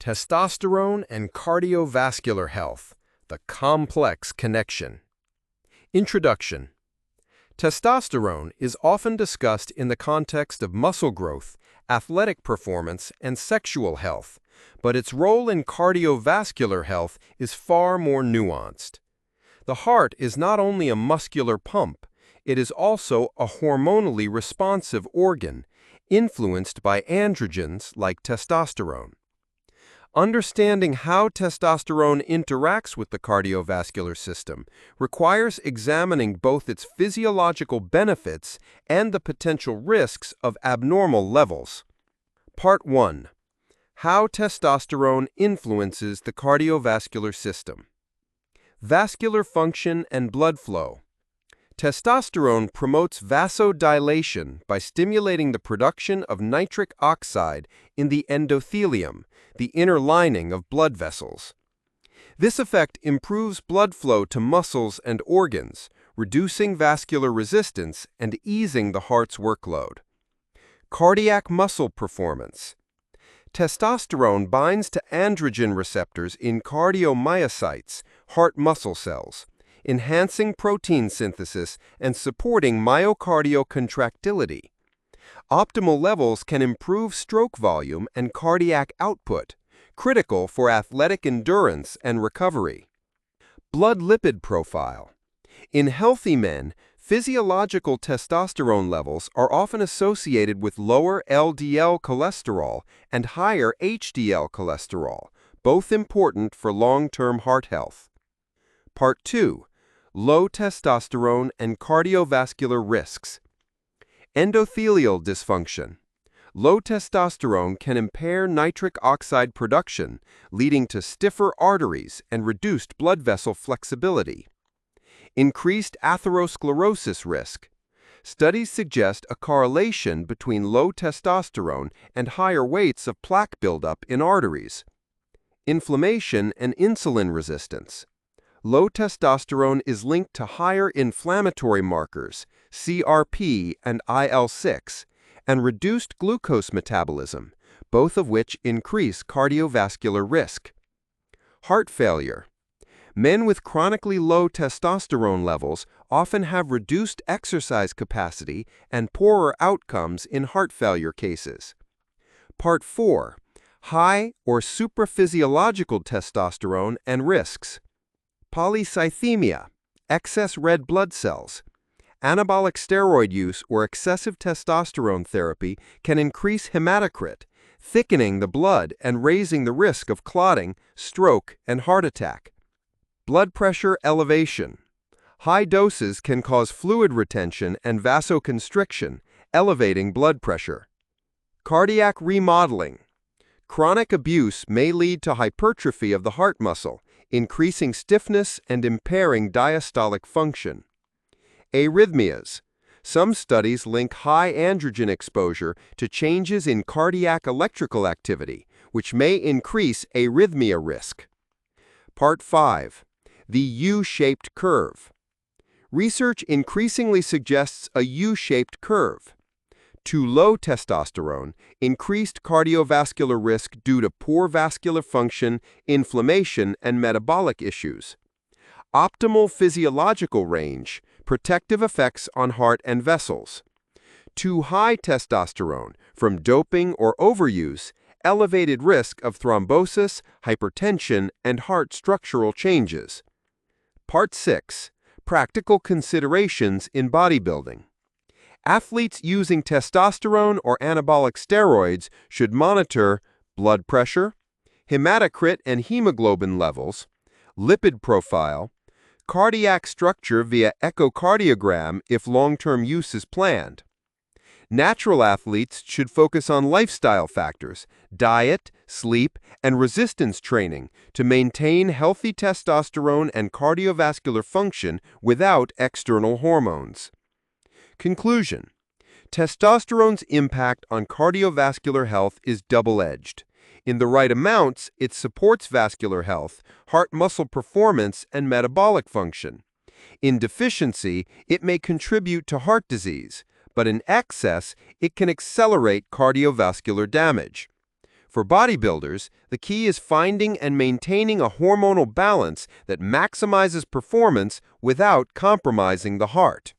Testosterone and cardiovascular health, the complex connection. Introduction. Testosterone is often discussed in the context of muscle growth, athletic performance, and sexual health, but its role in cardiovascular health is far more nuanced. The heart is not only a muscular pump, it is also a hormonally responsive organ, influenced by androgens like testosterone. Understanding how testosterone interacts with the cardiovascular system requires examining both its physiological benefits and the potential risks of abnormal levels. Part 1. How testosterone influences the cardiovascular system. Vascular function and blood flow. Testosterone promotes vasodilation by stimulating the production of nitric oxide in the endothelium, the inner lining of blood vessels. This effect improves blood flow to muscles and organs, reducing vascular resistance and easing the heart's workload. Cardiac muscle performance. Testosterone binds to androgen receptors in cardiomyocytes, heart muscle cells, enhancing protein synthesis and supporting myocardial contractility. Optimal levels can improve stroke volume and cardiac output, critical for athletic endurance and recovery. Blood lipid profile. In healthy men, physiological testosterone levels are often associated with lower LDL cholesterol and higher HDL cholesterol, both important for long-term heart health. Part 2. Low testosterone and cardiovascular risks. Endothelial dysfunction. Low testosterone can impair nitric oxide production, leading to stiffer arteries and reduced blood vessel flexibility. Increased atherosclerosis risk. Studies suggest a correlation between low testosterone and higher rates of plaque buildup in arteries. Inflammation and insulin resistance. Low testosterone is linked to higher inflammatory markers, CRP and IL-6, and reduced glucose metabolism, both of which increase cardiovascular risk. Heart failure. Men with chronically low testosterone levels often have reduced exercise capacity and poorer outcomes in heart failure cases. Part 4. High or supraphysiological testosterone and risks. Polycythemia, excess red blood cells. Anabolic steroid use or excessive testosterone therapy can increase hematocrit, thickening the blood and raising the risk of clotting, stroke, and heart attack. Blood pressure elevation. High doses can cause fluid retention and vasoconstriction, elevating blood pressure. Cardiac remodeling. Chronic abuse may lead to hypertrophy of the heart muscle, increasing stiffness and impairing diastolic function. Arrhythmias. Some studies link high androgen exposure to changes in cardiac electrical activity, which may increase arrhythmia risk. Part 5. The U-shaped curve. Research increasingly suggests a U-shaped curve. Too low testosterone, increased cardiovascular risk due to poor vascular function, inflammation, and metabolic issues. Optimal physiological range, protective effects on heart and vessels. Too high testosterone, from doping or overuse, elevated risk of thrombosis, hypertension, and heart structural changes. Part 6. Practical considerations in bodybuilding. Athletes using testosterone or anabolic steroids should monitor blood pressure, hematocrit and hemoglobin levels, lipid profile, cardiac structure via echocardiogram if long-term use is planned. Natural athletes should focus on lifestyle factors, diet, sleep, and resistance training to maintain healthy testosterone and cardiovascular function without external hormones. Conclusion. Testosterone's impact on cardiovascular health is double-edged. In the right amounts, it supports vascular health, heart muscle performance, and metabolic function. In deficiency, it may contribute to heart disease, but in excess, it can accelerate cardiovascular damage. For bodybuilders, the key is finding and maintaining a hormonal balance that maximizes performance without compromising the heart.